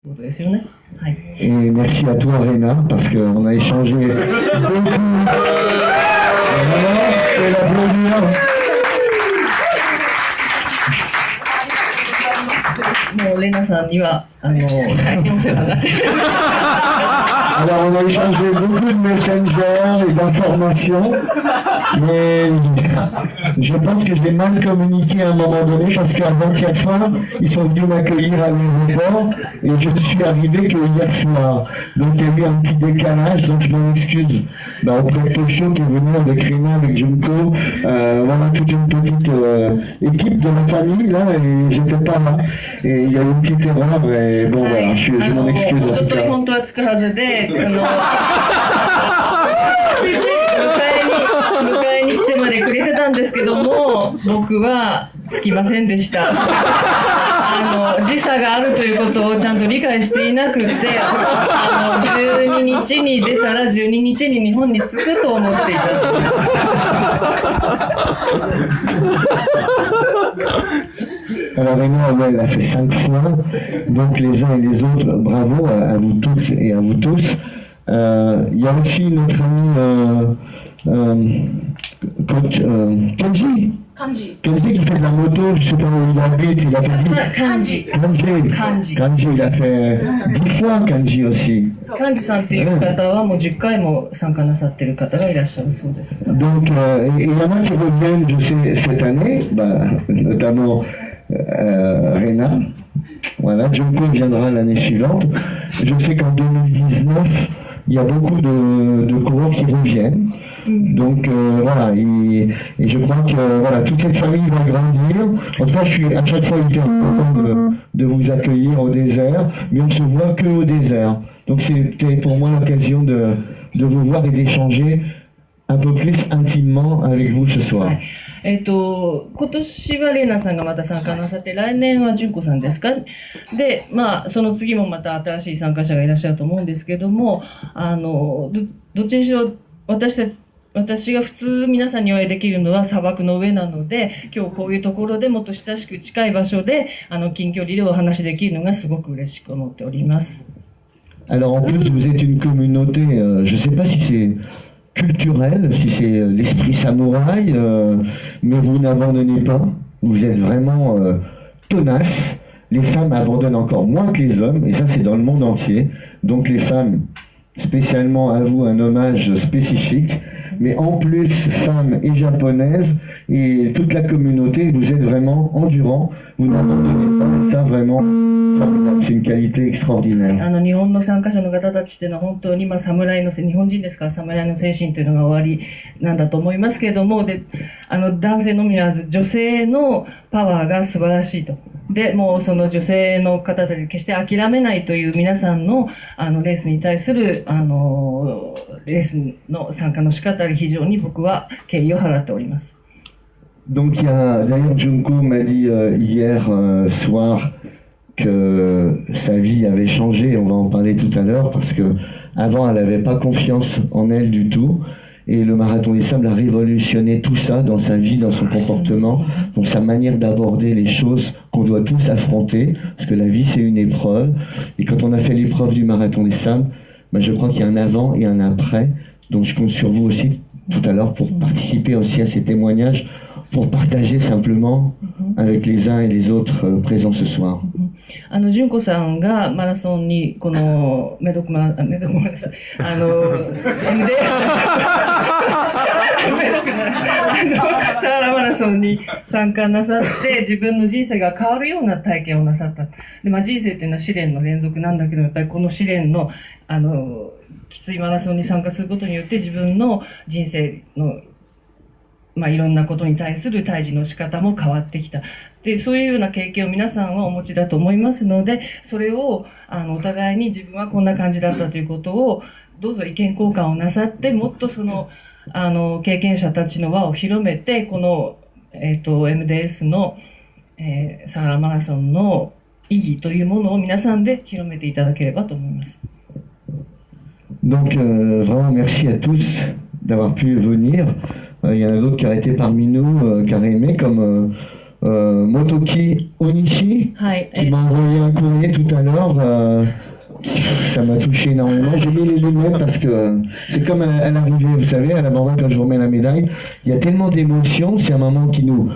Et merci à toi, Réna, parce qu'on a échangé beaucoup. Et l'applaudir. Alors on a échangé beaucoup de messengers et d'informations, mais je pense que je l'ai mal communiqué à un moment donné, parce qu'avant-hier soir, ils sont venus m'accueillir à l'aéroport et je suis arrivé que hier soir. Donc il y a eu un petit décalage, donc je m'en excuse auprès de Tosho qui est venu avec Rina, avec Junko, voilà toute une petite équipe de ma famille là, et j'étais pas là. Et il y a eu une petite erreur, et bon voilà, je m'en excuse en tout cas. 迎えに来てまでくれてたんですけども、僕は着きませんでした。時差があるということをちゃんと理解していなくて、12日に出たら12日に日本に着くと思っていた。Alors Réna, elle a fait 5 fois, donc les uns et les autres, bravo à vous toutes et à vous tous. Il y a aussi notre ami Kanji. Kanji qui fait de la moto, je ne sais pas où il habite, il a fait 10 il a fait 10 fois Kanji aussi. Kanji-sanという方はもう10回も参加なさっている方がいらっしゃるそうです。Donc, il y en a qui reviennent, je sais, cette année, notamment Réna. Voilà, Junko viendra l'année suivante. Je sais qu'en 2019, il y a beaucoup de coureurs qui reviennent. Donc voilà, et je crois que voilà, toute cette famille va grandir. En tout cas, je suis à chaque fois hyper content de vous accueillir au désert, mais on ne se voit que au désert. Donc c'était pour moi l'occasion de vous voir et d'échanger un peu plus intimement avec vous ce soir. 今年はレイナさんがまた参加なさって、来年は純子さんですか。で、その次もまた新しい参加者がいらっしゃると思うんですけども、どっちにしろ私が普通皆さんにお会いできるのは砂漠の上なので、今日こういうところでもっと親しく近い場所で近距離でお話できるのがすごく嬉しく思っております。Alors en plus vous êtes une communauté, je ne sais pas si c'est culturel, si c'est l'esprit samouraï, mais vous n'abandonnez pas, vous êtes vraiment tenaces. Les femmes abandonnent encore moins que les hommes, et ça c'est dans le monde entier. Donc les femmes, spécialement à vous, un hommage spécifique. Mais en plus, femmes et japonaises, et toute la communauté, vous êtes vraiment endurants, vous n'abandonnez pas, et ça vraiment, c'est une qualité extraordinaire. 日本の参加者の方たちっていうのは本当に侍の日本人ですから侍の精神というのが終わりなんだと思いますけれども、で男性のみならず女性のパワーが素晴らしいと。でもうその女性の方たち決して諦めないという皆さんのレースに対するレースの参加の仕方が非常に僕は敬意を払っております。Donc d'ailleurs Junko m'a dit hier soir que sa vie avait changé, on va en parler tout à l'heure, parce que avant elle n'avait pas confiance en elle du tout, et le marathon des sables a révolutionné tout ça dans sa vie, dans son comportement, dans sa manière d'aborder les choses qu'on doit tous affronter, parce que la vie c'est une épreuve, et quand on a fait l'épreuve du marathon des sables, je crois qu'il y a un avant et un après, donc je compte sur vous aussi tout à l'heure pour participer aussi à ces témoignages, pour partager simplement avec les uns et les autres présents ce soir. 純子さんがマラソンにこのメドクマラソンサハラマラソンに参加なさって自分の人生が変わるような体験をなさった。で、人生っていうのは試練の連続なんだけど、やっぱりこの試練のきついマラソンに参加することによって自分の人生のいろんなことに対する対峙の仕方も変わってきた。で、そういうような経験を皆さんはお持ちだと思いますので、それをお互いに自分はこんな感じだったということをどうぞ意見交換をなさって、もっとその経験者たちの輪を広めて、このMDS の、サハラマラソンの意義というものを皆さんで広めていただければと思います。Donc vraiment merci à tous d'avoir pu venir. Il y en a d'autres qui auraient été parmi nous, qui auraient aimé, comme Motoki Onishi, qui m'a envoyé un courrier tout à l'heure. Ça m'a touché énormément. J'ai mis les lunettes parce que c'est comme à l'arrivée, vous savez, à la bande quand je vous remets la médaille. Il y a tellement d'émotions, c'est un moment qui nous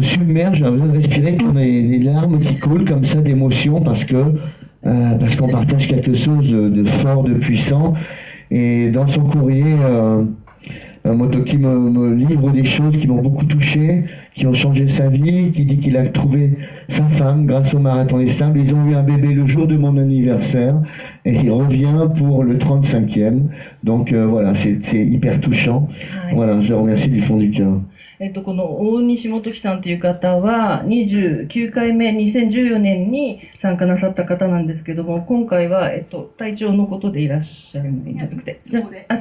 submerge. J'ai besoin de respirer pour des larmes qui coulent comme ça d'émotions parce qu'on partage quelque chose de fort, de puissant. Et dans son courrier, Motoki me livre des choses qui m'ont beaucoup touché, qui ont changé sa vie, qui dit qu'il a trouvé sa femme grâce au Marathon des Sables. Ils ont eu un bébé le jour de mon anniversaire et il revient pour le 35e. Donc voilà, c'est hyper touchant. Voilà, je le remercie du fond du cœur. この大西元樹さんという方は29回目、2014年に参加なさった方なんですけども、今回は、体調のことでいらっしゃるんじゃなくて、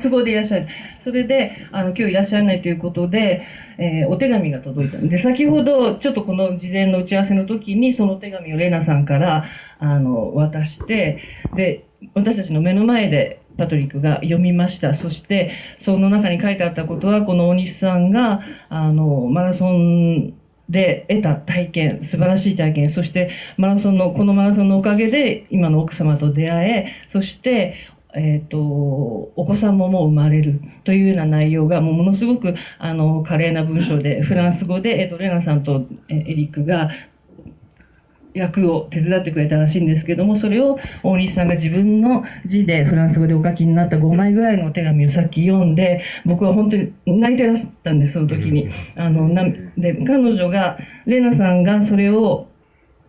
都合でいらっしゃる。それで、今日いらっしゃらないということで、お手紙が届いたんで、先ほど、ちょっとこの事前の打ち合わせの時に、その手紙をレナさんから、渡して、で、私たちの目の前で、パトリックが読みました。そして、その中に書いてあったことは、この大西さんが、マラソンで得た体験、素晴らしい体験、そして、このマラソンのおかげで、今の奥様と出会え、そして、お子さんももう生まれるというような内容が、ものすごく、華麗な文章で、フランス語で、レナさんとエリックが、役を手伝ってくれたらしいんですけども、それを大西さんが自分の字でフランス語でお書きになった5枚ぐらいのお手紙をさっき読んで、僕は本当に泣いてらしたんです、その時に。で、彼女が、レナさんがそれを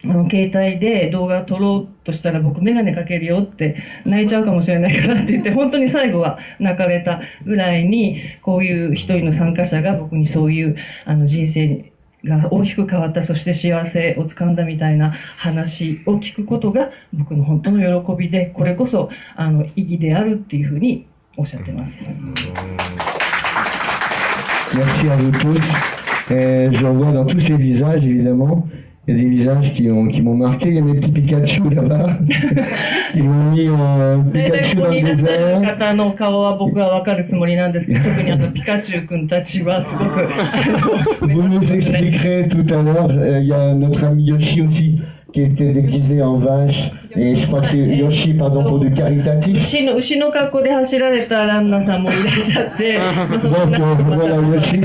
携帯で動画を撮ろうとしたら僕メガネかけるよって泣いちゃうかもしれないからって言って、本当に最後は泣かれたぐらいに、こういう一人の参加者が僕にそういう人生にが大きく変わった、そして幸せをつかんだみたいな話を聞くことが僕の本当の喜びで、これこそ意義であるっていうふうにおっしゃってます。Merci à vous tous. Je vois dans tous ces visages, évidemment. Il y a des visages qui m'ont marqué. Il y a mes petits Pikachu là-bas qui m'ont mis en Pikachu dans le désert. 方の顔は僕は分かるつもりなんですけど、特にピカチュウ君たちはすごく。Vous nous expliquerez tout à l'heure. Il y a notre ami Yoshi aussi qui était déguisé en vache. Et je crois que c'est Yoshi, pardon, pour du caritatif. 牛の格好で走られたランナーさんもいらっしゃって、voilà Yoshi.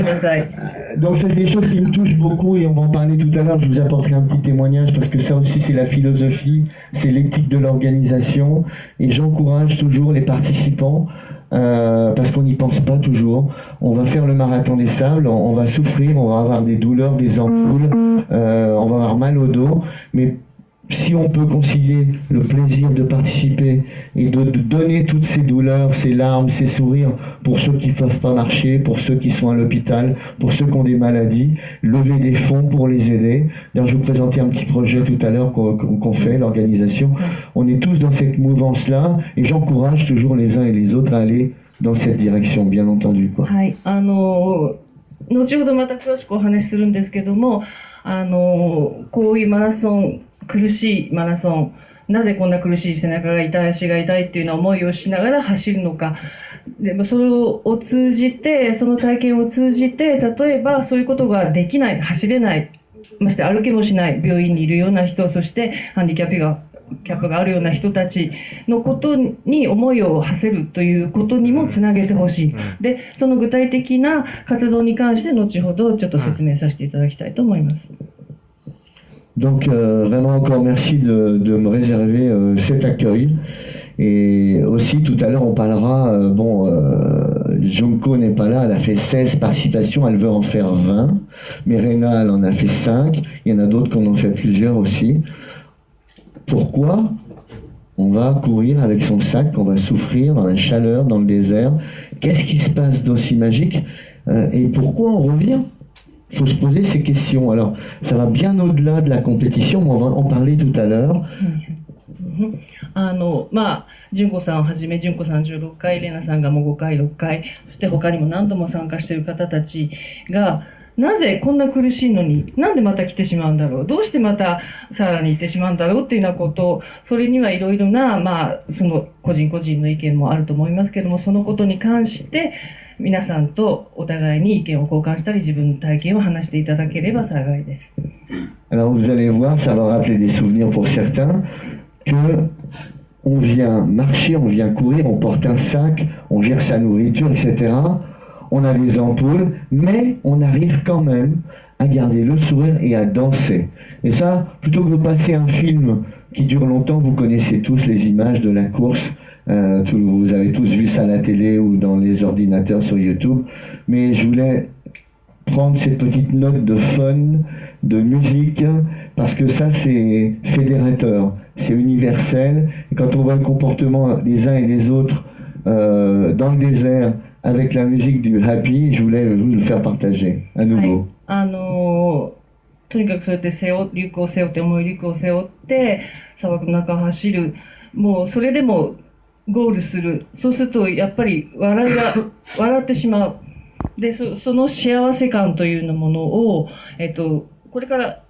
Donc c'est des choses qui me touchent beaucoup et on va en parler tout à l'heure. Je vous apporterai un petit témoignage parce que ça aussi c'est la philosophie, c'est l'éthique de l'organisation et j'encourage toujours les participants parce qu'on n'y pense pas toujours. On va faire le marathon des sables, on va souffrir, on va avoir des douleurs, des ampoules, on va avoir mal au dos, mais si on peut concilier le plaisir de participer et de donner toutes ces douleurs, ces larmes, ces sourires pour ceux qui ne peuvent pas marcher, pour ceux qui sont à l'hôpital, pour ceux qui ont des maladies, lever des fonds pour les aider. D'ailleurs, je vous présentais un petit projet tout à l'heure qu'on fait, l'organisation. On est tous dans cette mouvance-là et j'encourage toujours les uns et les autres à aller dans cette direction, bien entendu. はい、後ほどまた詳しくお話しするんですけども、こういうマラソン、苦しいマラソン、なぜこんな苦しい背中が痛い、足が痛いっていうような思いをしながら走るのか。でもそれを通じて、その体験を通じて、例えばそういうことができない、走れない、まして歩けもしない、病院にいるような人、そしてハンディキャップがあるような人たちのことに思いを馳せるということにもつなげてほしい。で、その具体的な活動に関して後ほどちょっと説明させていただきたいと思います。Donc vraiment encore merci de me réserver cet accueil. Et aussi tout à l'heure on parlera, Junko n'est pas là, elle a fait 16 participations, elle veut en faire 20. Mais Rena elle en a fait 5, il y en a d'autres qui en ont fait plusieurs aussi. Pourquoi on va courir avec son sac, on va souffrir dans la chaleur, dans le désert? Qu'est-ce qui se passe d'aussi magique et pourquoi on revient? Il faut se poser ces questions. Alors, ça va bien au-delà de la compétition, mais on va en parler tout à l'heure. 純子さんをはじめ、純子さん16回、レナさんがもう5回、6回、そして他にも何度も参加している方たちが、なぜこんな苦しいのに、なんでまた来てしまうんだろう、どうしてまたさらに行ってしまうんだろうっていうようなこと、それにはいろいろな、その個人個人の意見もあると思いますけども、そのことに関して、皆さんとお互いに意見を交換したり自分の体験を話していただければ幸いです。Alors vous allez voir, ça va rappeler des souvenirs pour certains, que on vient marcher, on vient courir, on porte un sac, on gère sa nourriture, etc. On a des ampoules, mais on arrive quand même à garder le sourire et à danser. Et ça, plutôt que de passer un film qui dure longtemps, vous connaissez tous les images de la course, vous avez tous vu ça à la télé ou dans les ordinateurs sur YouTube, mais je voulais prendre cette petite note de fun, de musique, parce que ça c'est fédérateur, c'est universel, et quand on voit le comportement des uns et des autres dans le désert avec la musique du Happy, je voulais vous le faire partager à nouveau. とにかくそうやってリュックを背負って重いリュックを背負って砂漠の中を走る、もうそれでもゴールする、そうするとやっぱり笑ってしまう。で、その幸せ感というものを、これから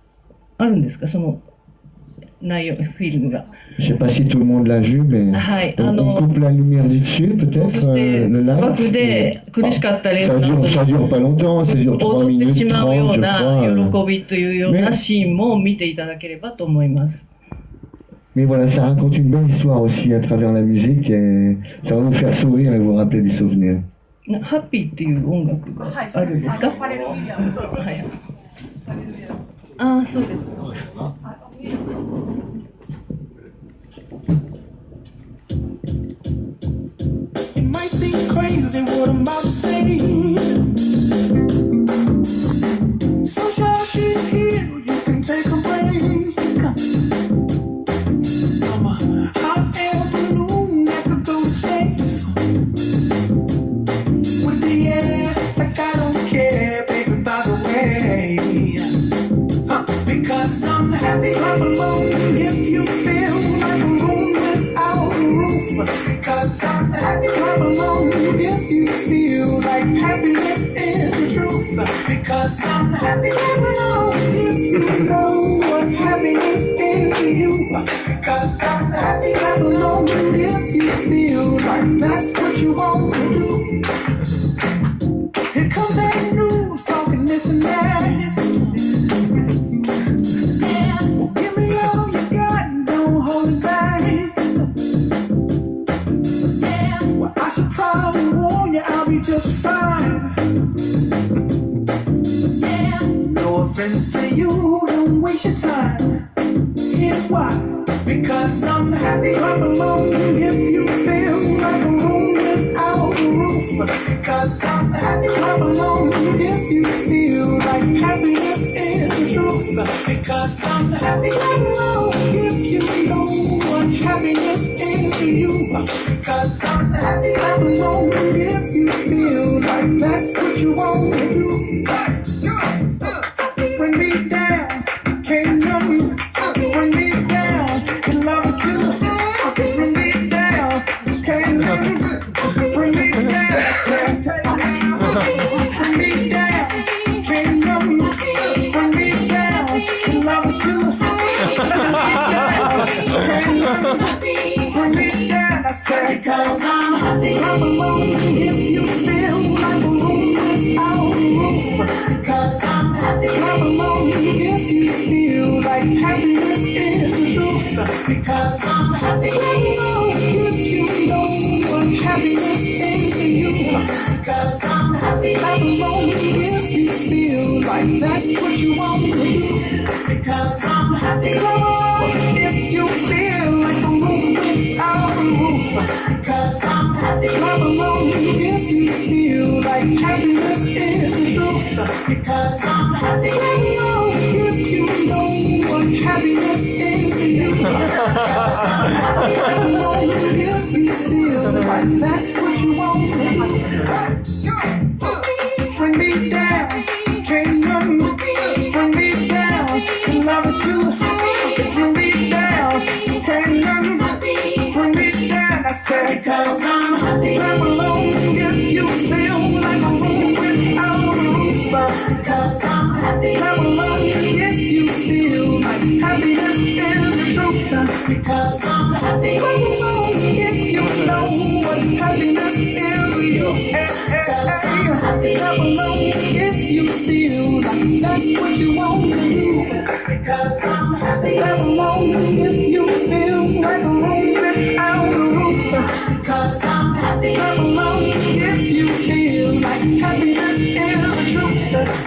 あるんですか、その内容、フィルムが。Je sais pas si tout le monde l'a vu, mais on coupe la lumière du dessus, peut-être, le live. Ça dure pas longtemps, ça dure 3 minutes 30, je crois. Mais voilà, ça raconte une belle histoire aussi à travers la musique et ça va vous faire sourire et vous rappeler des souvenirs. Happy っていう音楽があるんですか？はい。ああ、そうです。It might seem crazy what I'm about to say. Sunshine, she's here, you can take a break. I'm a hot air balloon that could go to space. With the air, like I don't care, baby, by the way. Because I'm happy, I'm alone. If you feel like a room without a roof. Because I'm happy, I'm alone. If you feel like happiness is the truth. Because I'm happy, I'm alone. If you know what happiness is to you. Because I'm happy, I'm alone. If you feel like that's what you want to do. Here comes that news talking this and that. Well, give me all you got, don't hold it back. Well, I should probably warn you, I'll be just fine. No offense to you, don't waste your time. Here's why. Because I'm happy, I'm alone. If you feel like a room without a roof. Because I'm happy, I'm alone. If you feel like happiness is the truth. Because I'm happy, I'm alone. If you know what happiness is to you. Because I'm happy, I'm alone. If you feel like that's what you want to do. Bring me down, can't know you. Bring me down, your love is too high. Bring me down, can't know you. Bring me down, bring me down, can't know you. Bring me down, your love is too high. Bring me down, I said, because I'm happy, I'm alone. If you feel like a room without a roof. Because I'm happy, I'm alone. If you feel like happiness is the truth. Because I'm happy, I'm alone. If you know what happiness is to you. Because I'm happy, I'm alone. If you feel like that's what you want to do. Because I'm happy, I'm alone. If you feel like a room without a roof. Because I'm happy, I'm alone. If you feel like happiness is the truth. Because I'm happy, I'm alone. If you know what happiness is to you. Because I'm happy, I'm alone. If you feel like that's what you want to do. Bring me down, can't know. Bring me down, your love is too high. Bring me down, can't know. Bring me down, I said, because I'm happy, I'm alone. If you feel like a room without a roof. Because I'm happy, I'm alone. If you feel like happiness is the truth. Because I'm happy, I'm alone. If you know what happiness is to you. Clap along if you feel like that's what you want to do. Because I'm happy. Clap along if you feel like a room without a roof. Because I'm happy. Clap along if you feel like happiness is the truth.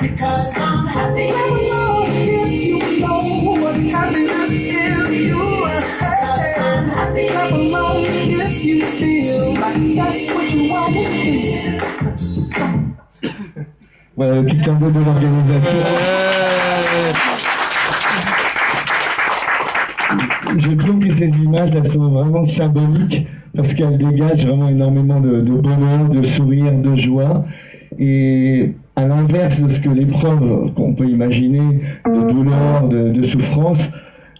Because I'm happy. Clap along if you know what happiness is. You are happy. I'm happy. Clap along if you feel like that's what you want to do. Voilà le petit clin d'œil de l'organisation. Je trouve que ces images, elles sont vraiment symboliques parce qu'elles dégagent vraiment énormément de bonheur, de sourire, de joie. Et à l'inverse de ce que l'épreuve qu'on peut imaginer, de douleur, de souffrance,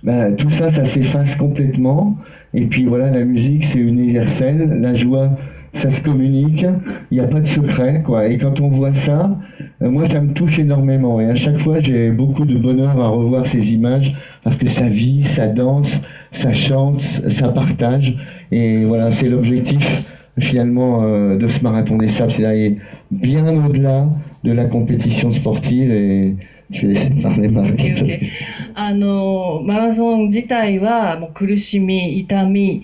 bah, tout ça, ça s'efface complètement. Et puis voilà, la musique, c'est universel. La joie, ça se communique. Il n'y a pas de secret, quoi. Et quand on voit ça, moi, ça me touche énormément. Et à chaque fois, j'ai beaucoup de bonheur à revoir ces images parce que ça vit, ça danse, ça chante, ça partage. Et voilà, c'est l'objectif finalement de ce marathon des sables, c'est d'aller bien au-delà de la compétition sportive. Et je vais laisser parler Marie.マラソン自体はもう苦しみ、痛み、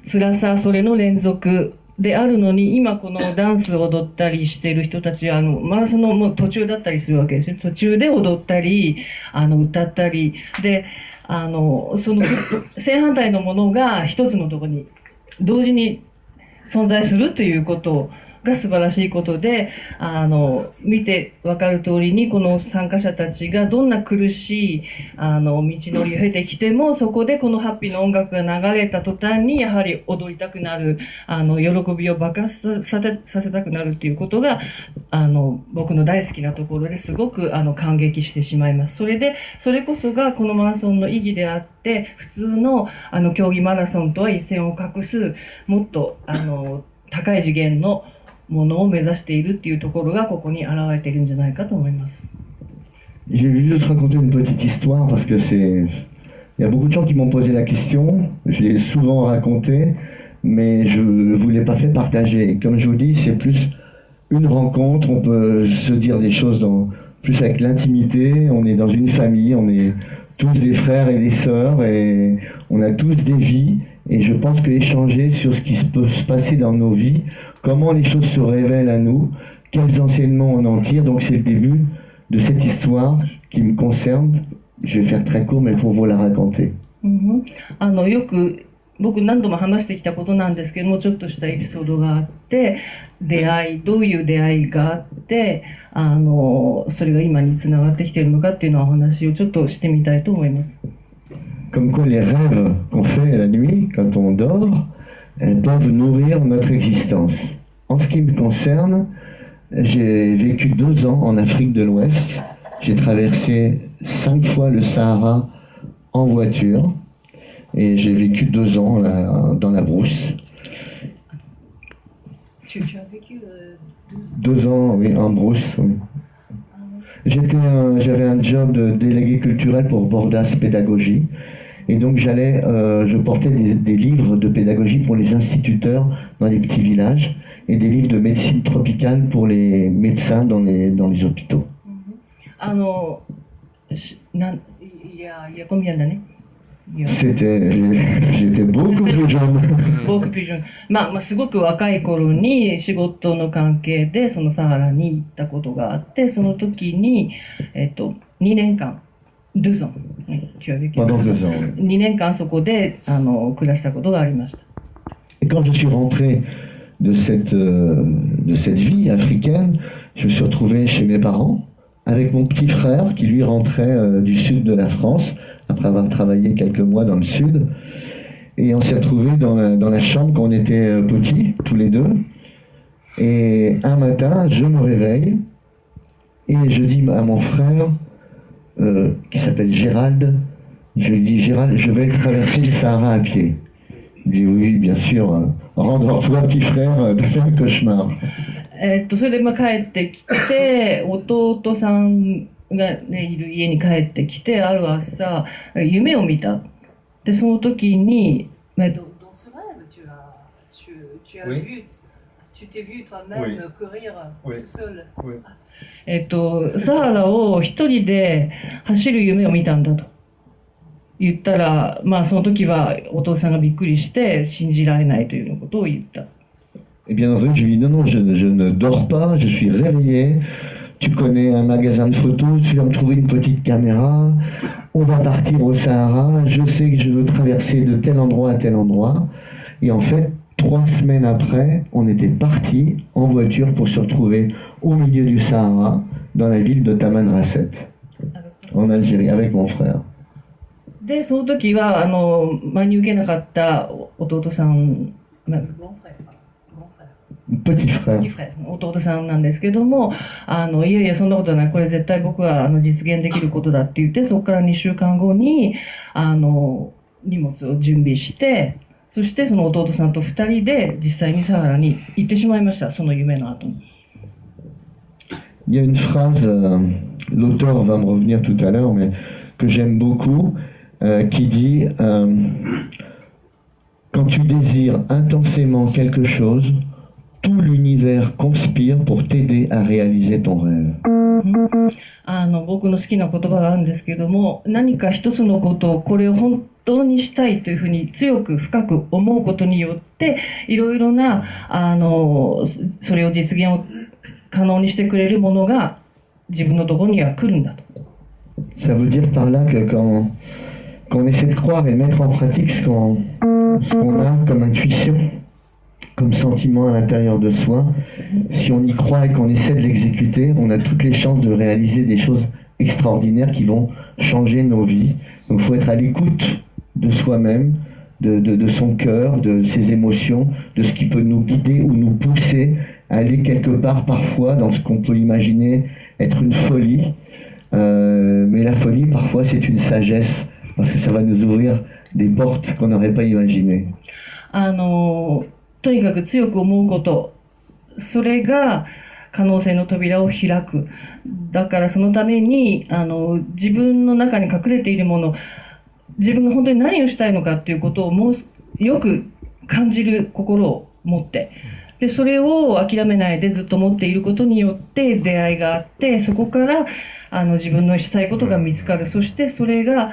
辛さ、それの連続であるのに、今このダンスを踊ったりしている人たちはマラソンのもう途中だったりするわけですよ。途中で踊ったり歌ったりでその正反対のものが一つのところに同時に存在するということが素晴らしいことで、見て分かる通りにこの参加者たちがどんな苦しい道のりを経てきても、そこでこのハッピーな音楽が流れた途端にやはり踊りたくなる、喜びを爆発させたくなるっていうことが僕の大好きなところですごく感激してしまいます。それこそがこのマラソンの意義であって、普通の競技マラソンとは一線を画すもっと高い次元のものを目指しているっていうところがここに現れているんじゃないかと思います。Je vais juste raconter une petite histoire parce que il y a beaucoup de gens qui m'ont posé la question, je l'ai souvent raconté, mais je ne vous l'ai pas fait partager. Et comme je vous dis, c'est plus une rencontre, on peut se dire des choses plus avec l'intimité, on est dans une famille, on est tous des frères et des sœurs et on a tous des vies. Et je pense qu'échanger sur ce qui peut se passer dans nos vies, comment les choses se révèlent à nous, quels enseignements on en tire, donc c'est le début de cette histoire qui me concerne. Je vais faire très court, mais il faut vous la raconter. よく僕何度も話してきたことなんですけども、ちょっとしたエピソードがあって、どういう出会いがあって、それが今につながってきているのかっていうのはお話をちょっとしてみたいと思います。Comme quoi les rêves qu'on fait la nuit, quand on dort, elles peuvent nourrir notre existence. En ce qui me concerne, j'ai vécu 2 ans en Afrique de l'Ouest. J'ai traversé 5 fois le Sahara en voiture et j'ai vécu 2 ans dans la brousse. Tu as vécu 2 ans, oui, en brousse. Oui. J'avais un job de délégué culturel pour Bordas Pédagogie. Et donc je portais des livres de pédagogie pour les instituteurs dans les petits villages et des livres de médecine tropicale pour les médecins dans les hôpitaux. Il y a combien d'années? J'étais beaucoup plus jeune. 僕ピジョン、すごく若い頃に仕事の関係でそのサハラに行ったことがあって、その時に2年間2ans. 2年間そこで暮らしたことがありました。Et quand je suis rentré de cette vie africaine, je me suis retrouvé chez mes parents avec mon petit frère qui lui rentrait du sud de la France après avoir travaillé quelques mois dans le sud. Et on s'est retrouvés dans la chambre quand on était petits, tous les deux. Et un matin, je me réveille et je dis à mon frère, qui s'appelle Gérald, je lui dis, Gérald, je vais traverser le Sahara à pied. Il dit, oui, bien sûr, rendors-toi, petit frère, de faire un cauchemar. それで帰ってきて、弟さんが、いる家に帰ってきて、ある朝夢を見た。でその時に、Tu t'es vu toi-même courir tout seul. サハラを一人で走る夢を見たんだと言ったら、まあその時はお父さんがびっくりして信じられないというようなことを言った。Et bien entendu, je lui dis non, non, je ne dors pas, je suis réveillé. Tu connais un magasin de photos, tu vas me trouver une petite caméra. On va partir au Sahara. Je sais que je veux traverser de tel endroit à tel endroit. Et en fait, 3 semaines après, on était partis en voiture pour se retrouver au milieu du Sahara, dans la ville de Tamanrasset, en Algérie, avec mon frère. で、その時は真に受けなかった弟さん、Petit frère. 弟さんなんですけども、いやいやそんなことない、これ絶対僕は実現できることだって言って、そこから2週間後に荷物を準備して、そしてその弟さんと2人で実際にサハラに行ってしまいました、その夢の後に。Il y a une phrase, l'auteur va me revenir tout à l'heure, mais que j'aime beaucoup, qui dit quand tu désires intensément quelque chose, tout l'univers conspire pour t'aider à réaliser ton rêve. 僕の好きな言葉があるんですけども、何か一つのことをこれを本当にしたいというふうに強く深く思うことによっていろいろなそれを実現を可能にしてくれるものが自分のところには来るんだと。Ça veut dire par là que quand on essaie de croire et mettre en pratique ce qu'on a comme intuition, comme sentiment à l'intérieur de soi, si on y croit et qu'on essaie de l'exécuter, on a toutes les chances de réaliser des choses extraordinaires qui vont changer nos vies. Donc il faut être à l'écoute de soi-même, de son cœur, de ses émotions, de ce qui peut nous guider ou nous pousser à aller quelque part parfois dans ce qu'on peut imaginer être une folie. Mais la folie parfois c'est une sagesse, parce que ça va nous ouvrir des portes qu'on n'aurait pas imaginées. とにかく強く思うこと、それが可能性の扉を開く。だからそのために自分の中に隠れているもの、自分が本当に何をしたいのかっていうことをもうよく感じる心を持って、でそれを諦めないでずっと持っていることによって出会いがあって、そこから自分のしたいことが見つかる。そしてそれが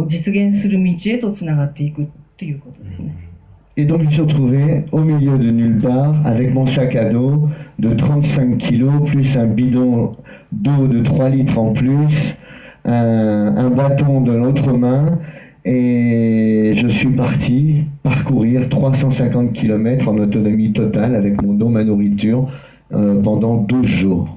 実現する道へとつながっていくっていうことですね。Et donc je me suis retrouvé au milieu de nulle part avec mon sac à dos de 35 kilos plus un bidon d'eau de 3 litres en plus, un bâton de l'autre main, et je suis parti parcourir 350 km en autonomie totale avec mon dos, ma nourriture pendant 12 jours.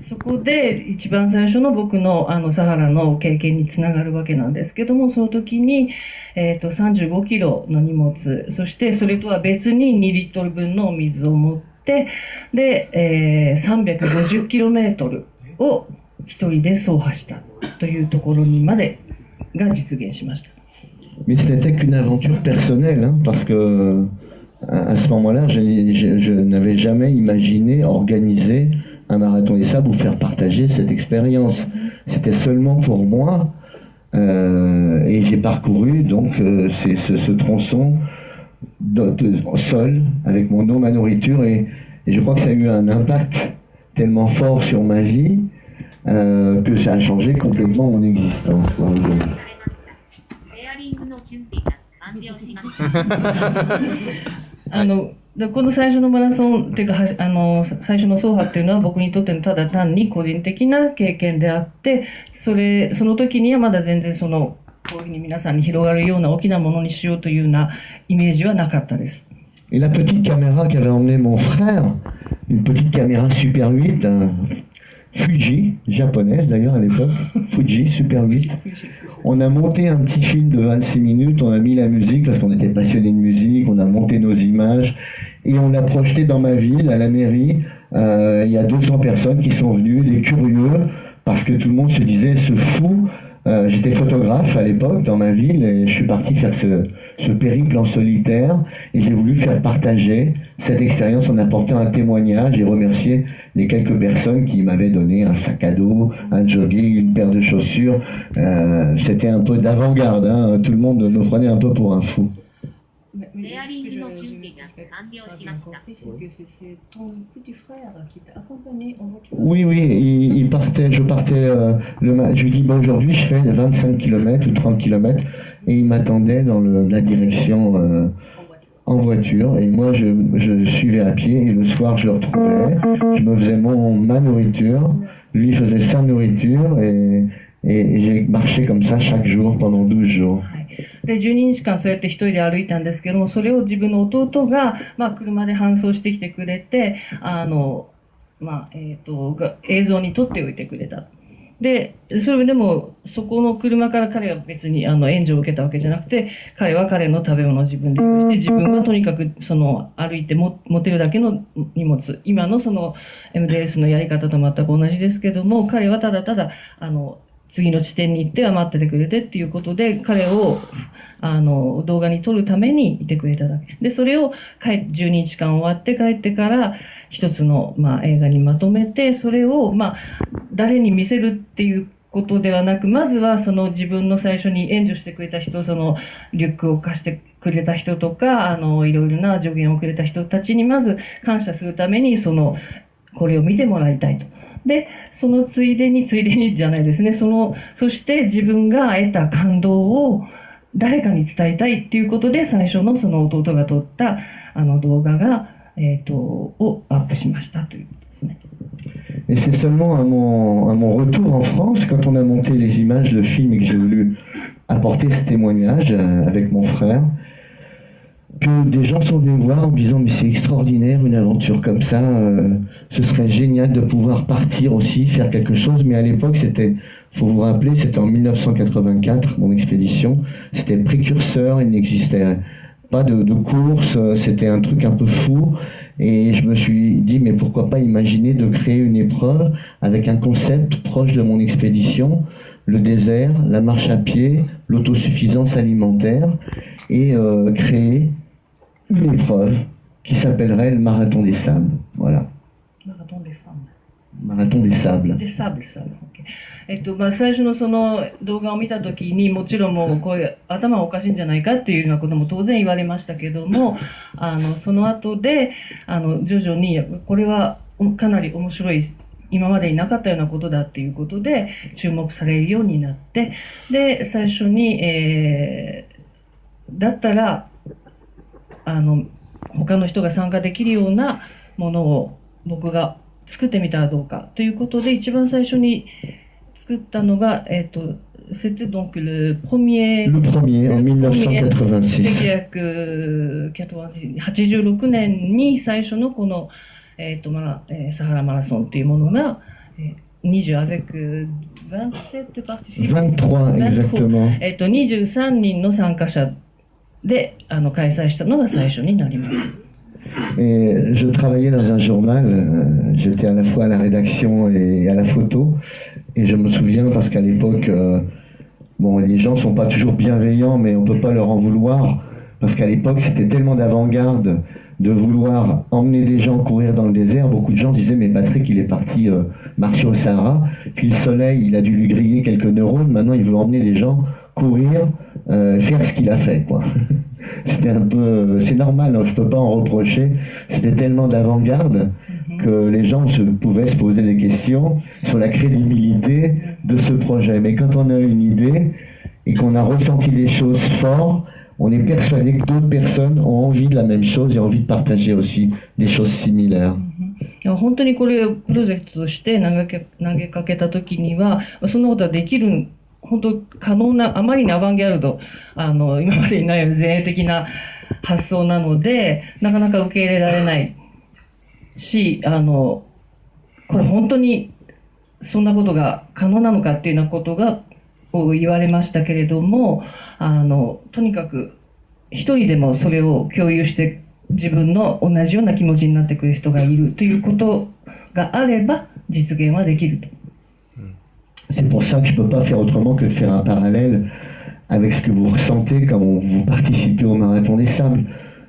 そこで一番最初の僕のサハラの経験につながるわけなんですけども、その時に、35キロの荷物、そしてそれとは別に2リットル分のお水を持って、で、350キロメートルを一人で走破したというところにまでが実現しました。Mais c'était qu'une aventure personnelle, hein, parce que à ce moment-là, je n'avais jamais imaginé organiser un marathon des sables ou faire partager cette expérience. C'était seulement pour moi, et j'ai parcouru donc ce tronçon seul avec mon eau, ma nourriture, et je crois que ça a eu un impact tellement fort sur ma vie que ça a changé complètement mon existence. Voilà. この最初のマラソンっていうか最初の走破っていうのは僕にとってのただ単に個人的な経験であって、その時にはまだ全然こういうふうに皆さんに広がるような大きなものにしようというようなイメージはなかったです。Et la petite caméra qu'avait emmené mon frère, une petite caméra Super 8, un Fuji, japonaise d'ailleurs à l'époque, Fuji Super 8. On a monté un petit film de 26 minutes, on a mis la musique parce qu'on était passionné de musique, on a monté nos images et on l'a projeté dans ma ville, à la mairie. Il y a 200 personnes qui sont venues, les curieux, parce que tout le monde se disait ce fou. J'étais photographe à l'époque dans ma ville et je suis parti faire ce périple en solitaire et j'ai voulu faire partager cette expérience en apportant un témoignage et remercier les quelques personnes qui m'avaient donné un sac à dos, un jogging, une paire de chaussures. C'était un peu d'avant-garde, hein. Tout le monde me prenait un peu pour un fou. ペアリングの準備が完了しました。C'est ton petit frère qui t'a accompagné en voiture. Oui, je partais, je lui dis, bon, aujourd'hui je fais 25 km ou 30 km, et il m'attendait dans la direction en voiture, et moi je suivais à pied, et le soir je le retrouvais, je me faisais ma nourriture, lui faisait sa nourriture, et j'ai marché comme ça chaque jour pendant 12 jours. で12日間そうやって一人で歩いたんですけども、それを自分の弟が、車で搬送してきてくれて、映像に撮っておいてくれた。で、それでもそこの車から彼は別に援助を受けたわけじゃなくて、彼は彼の食べ物を自分で用意して、自分はとにかく歩いて持てるだけの荷物、今のMDS のやり方と全く同じですけども、彼はただただ次の地点に行っては待っててくれてっていうことで、彼を動画に撮るためにいてくれただけで、それを12日間終わって帰ってから一つの、映画にまとめて、それを、誰に見せるっていうことではなく、まずは自分の最初に援助してくれた人、リュックを貸してくれた人とか、いろいろな助言をくれた人たちにまず感謝するためにこれを見てもらいたいと。で、そのついでにじゃないですね。そして自分が得た感動を誰かに伝えたいっていうことで、最初の弟が撮った動画が、をアップしましたということですね。Et c'est seulement à mon retour en France, quand on a monté les images de film et que j'ai voulu apporter ce témoignage avec mon frère, que des gens sont venus me voir en me disant mais c'est extraordinaire une aventure comme ça, ce serait génial de pouvoir partir aussi, faire quelque chose, mais à l'époque c'était, faut vous rappeler, c'était en 1984 mon expédition, c'était précurseur, il n'existait pas de course, c'était un truc un peu fou, et je me suis dit mais pourquoi pas imaginer de créer une épreuve avec un concept proche de mon expédition, le désert, la marche à pied, l'autosuffisance alimentaire, et créer une épreuve qui s'appellerait le marathon des sables. Voilà. Marathon des femmes. Marathon des sables. Des sables, OK. 最初の動画を見たときに、もちろんもうこういう頭おかしいんじゃないかっていうようなことも当然言われましたけども、その後で、徐々に、これはかなり面白い、今までになかったようなことだっていうことで注目されるようになって、で、最初に、だったら、他の人が参加できるようなものを僕が作ってみたらどうかということで、一番最初に作ったのが、c'était donc le premier en 1986。1986年に最初のこの、サハラマラソンっていうものが、20 avec 27 participants。23 exactement。23人の参加者で開催したのが最初になります。Et je travaillais dans un journal, j'étais à la fois à la rédaction et à la photo, et je me souviens parce qu'à l'époque, les gens sont pas toujours bienveillants, mais on peut pas leur en vouloir, parce qu'à l'époque c'était tellement d'avant-garde de vouloir emmener des gens courir dans le désert. Beaucoup de gens disaient mais Patrick il est parti marcher au Sahara, puis le soleil il a dû lui griller quelques neurones, maintenant il veut emmener les gens courir, faire ce qu'il a fait quoi. C'était un peu, c'est normal, hein, je peux pas en reprocher. C'était tellement d'avant-garde que les gens pouvaient se poser des questions sur la crédibilité de ce projet. Mais quand on a une idée et qu'on a ressenti des choses fortes, on est persuadé que d'autres personnes ont envie de la même chose et envie de partager aussi des choses similaires. 本当にこれをプロジェクトとして投げかけたときには、そんなことはできる。本当可能な、あまりにアバンギャルド、今までにないような前衛的な発想なので、なかなか受け入れられないし、これ本当にそんなことが可能なのかっていうようなことを言われましたけれども、とにかく一人でもそれを共有して自分の同じような気持ちになってくれる人がいるということがあれば実現はできると。C'est pour ça que je ne peux pas faire autrement que de faire un parallèle avec ce que vous ressentez quand vous participez au Marathon des Sables.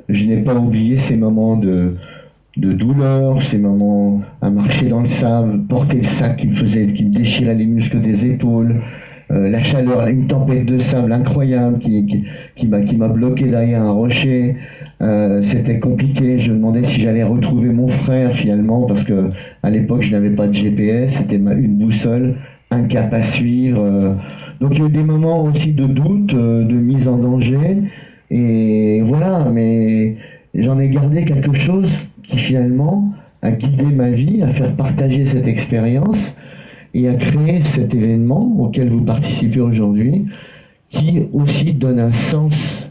Je n'ai pas oublié ces moments de douleur, ces moments à marcher dans le sable, porter le sac qui me déchirait les muscles des épaules, la chaleur, une tempête de sable incroyable qui m'a bloqué derrière un rocher. C'était compliqué, je me demandais si j'allais retrouver mon frère finalement, parce que à l'époque je n'avais pas de GPS, c'était une boussole, un cap à suivre. Donc il y a eu des moments aussi de doute, de mise en danger, et voilà, mais j'en ai gardé quelque chose qui finalement a guidé ma vie, à faire partager cette expérience et à créer cet événement auquel vous participez aujourd'hui, qui aussi donne un sens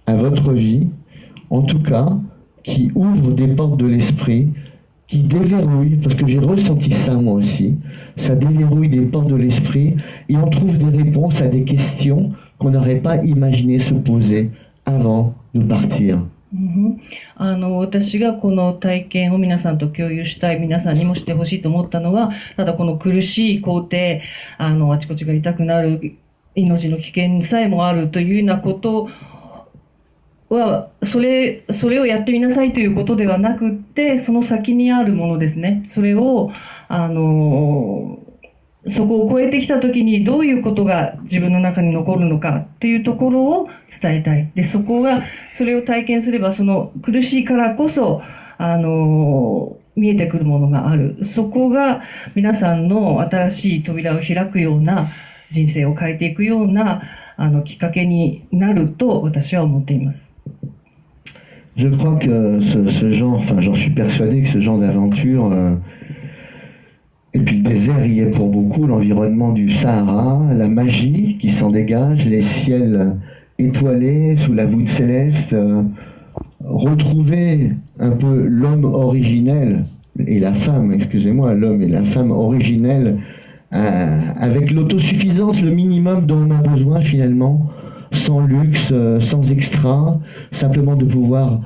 à votre vie, en tout cas, qui ouvre des portes de l'esprit, qui déverrouille, parce que j'ai ressenti ça moi aussi, ça déverrouille des portes de l'esprit, et on trouve des réponses à des questions qu'on n'aurait pas imaginé se poser avant de partir. 私がこの体験を皆さんと共有したい、皆さんにもしてほしいと思ったのは、ただこの苦しい工程、あちこちが痛くなる、命の危険さえもあるというようなことは、それをやってみなさいということではなくって、その先にあるものですね。それを、そこを超えてきた時にどういうことが自分の中に残るのかっていうところを伝えたい。で、それを体験すれば、その苦しいからこそ、見えてくるものがある。そこが皆さんの新しい扉を開くような、人生を変えていくような、きっかけになると私は思っています。Je crois que ce genre, enfin j'en suis persuadé que ce genre d'aventure, et puis le désert y est pour beaucoup, l'environnement du Sahara, la magie qui s'en dégage, les ciels étoilés sous la voûte céleste, retrouver un peu l'homme originel et la femme, excusez-moi, l'homme et la femme originelle, avec l'autosuffisance, le minimum dont on a besoin finalement, sans luxe, sans extra, simplement de pouvoir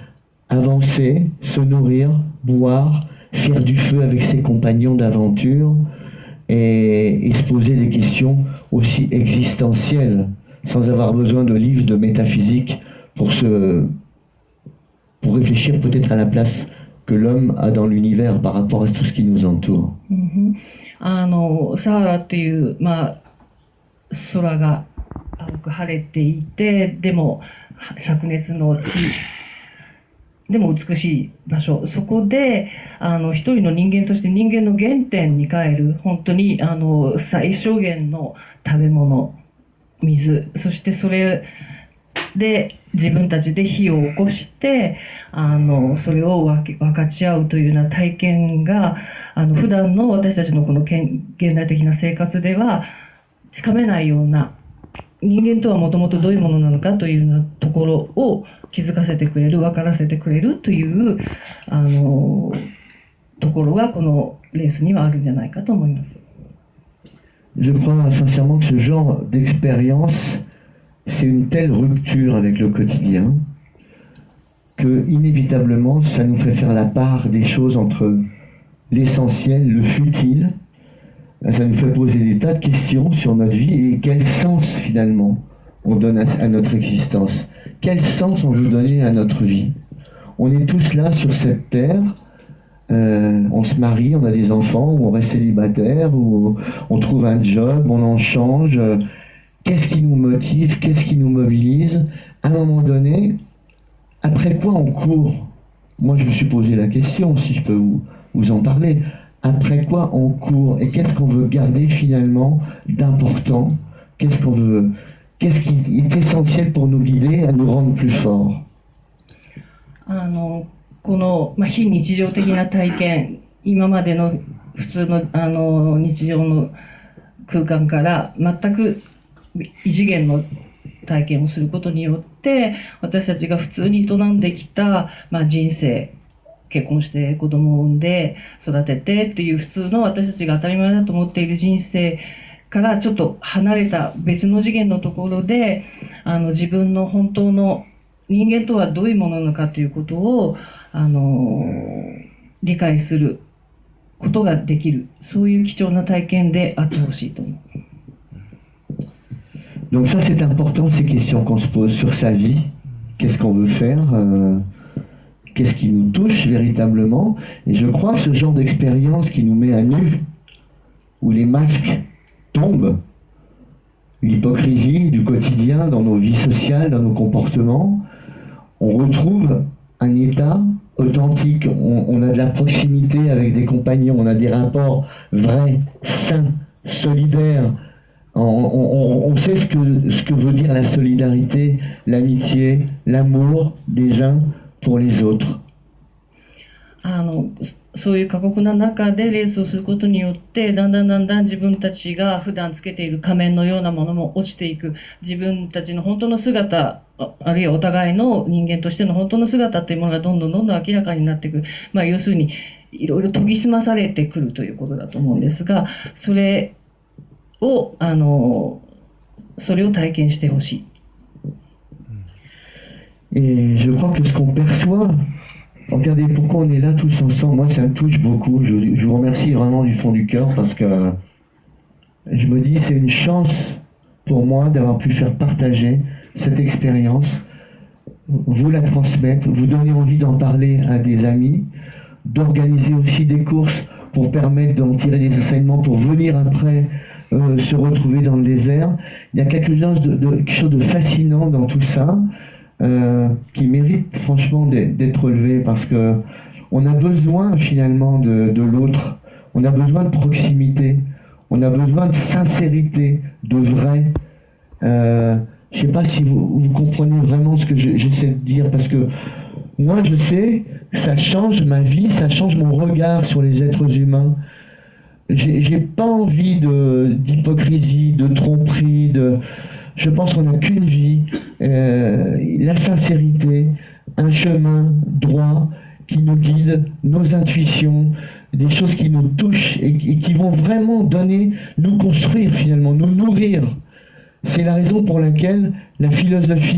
avancer, se nourrir, boire, faire du feu avec ses compagnons d'aventure et se poser des questions aussi existentielles, sans avoir besoin de livres de métaphysique pour réfléchir peut-être à la place que l'homme a dans l'univers par rapport à tout ce qui nous entoure. サハラっていう、空が青く晴れていて、でも灼熱の地でも美しい場所、そこで一人の人間として人間の原点に帰る、本当に最小限の食べ物、水、そしてそれで自分たちで火を起こしてそれを分かち合うというような体験が普段の私たちのこの現代的な生活ではつかめないような、人間とはもともとどういうものなのかというようなところを気づかせてくれる、分からせてくれるというところがこのレースにはあるんじゃないかと思います。Je crois sincèrement que ce genre d'expérience, c'est une telle rupture avec le quotidien que inévitablement ça nous fait faire la part des choses entre l'essentiel, le futile. Ça nous fait poser des tas de questions sur notre vie et quel sens finalement on donne à notre existence. Quel sens on veut donner à notre vie. On est tous là sur cette terre, on se marie, on a des enfants, ou on reste célibataire, ou on trouve un job, on en change. Qu'est-ce qui nous motive, qu'est-ce qui nous mobilise? À un moment donné, après quoi on court? Moi je me suis posé la question, si je peux vous en parler. Après quoi on court et qu'est-ce qu'on veut garder finalement d'important? Qu'est-ce qui est essentiel pour nous guider, à nous rendre plus forts? この、非日常的な体験、今までの普通の日常の空間から全く異次元の体験をすることによって私たちが普通に営んできた、人生、結婚して子供を産んで育ててっていう普通の私たちが当たり前だと思っている人生からちょっと離れた別の次元のところで自分の本当の人間とはどういうものなのかということを理解することができる、そういう貴重な体験であってほしいと思う。Donc ça c'est important, ces questions qu'on se pose sur sa vie, qu'est-ce qu'on veut faire, qu'est-ce qui nous touche véritablement, et je crois que ce genre d'expérience qui nous met à nu, où les masques tombent, l'hypocrisie du quotidien, dans nos vies sociales, dans nos comportements, on retrouve un état authentique. On a de la proximité avec des compagnons, on a des rapports vrais, sains, solidaires. On sait ce que veut dire la solidarité, l'amitié, l'amour des uns pour les autres. そういう過酷な中でレースをすることによってだんだん自分たちが普段つけている仮面のようなものも落ちていく、自分たちの本当の姿、あるいはお互いの人間としての本当の姿というものがどんどん明らかになっていく、要するにいろいろ研ぎ澄まされてくるということだと思うんですが、それを体験してほしい。Et je crois que ce qu'on perçoit, regardez pourquoi on est là tous ensemble, moi ça me touche beaucoup, je vous remercie vraiment du fond du cœur parce que je me dis c'est une chance pour moi d'avoir pu faire partager cette expérience, vous la transmettre, vous donner envie d'en parler à des amis, d'organiser aussi des courses pour permettre d'en tirer des enseignements, pour venir après se retrouver dans le désert. Il y a quelque chose de fascinant dans tout ça. Qui mérite franchement d'être relevé parce que on a besoin finalement de l'autre, on a besoin de proximité, on a besoin de sincérité, de vrai. Je sais pas si vous comprenez vraiment ce que j'essaie de dire parce que moi je sais que ça change ma vie, ça change mon regard sur les êtres humains. J'ai pas envie d'hypocrisie, de tromperie, je pense qu'on n'a qu'une vie, la sincérité, un chemin droit qui nous guide, nos intuitions, des choses qui nous touchent et qui vont vraiment nous construire finalement, nous nourrir. C'est la raison pour laquelle la philosophie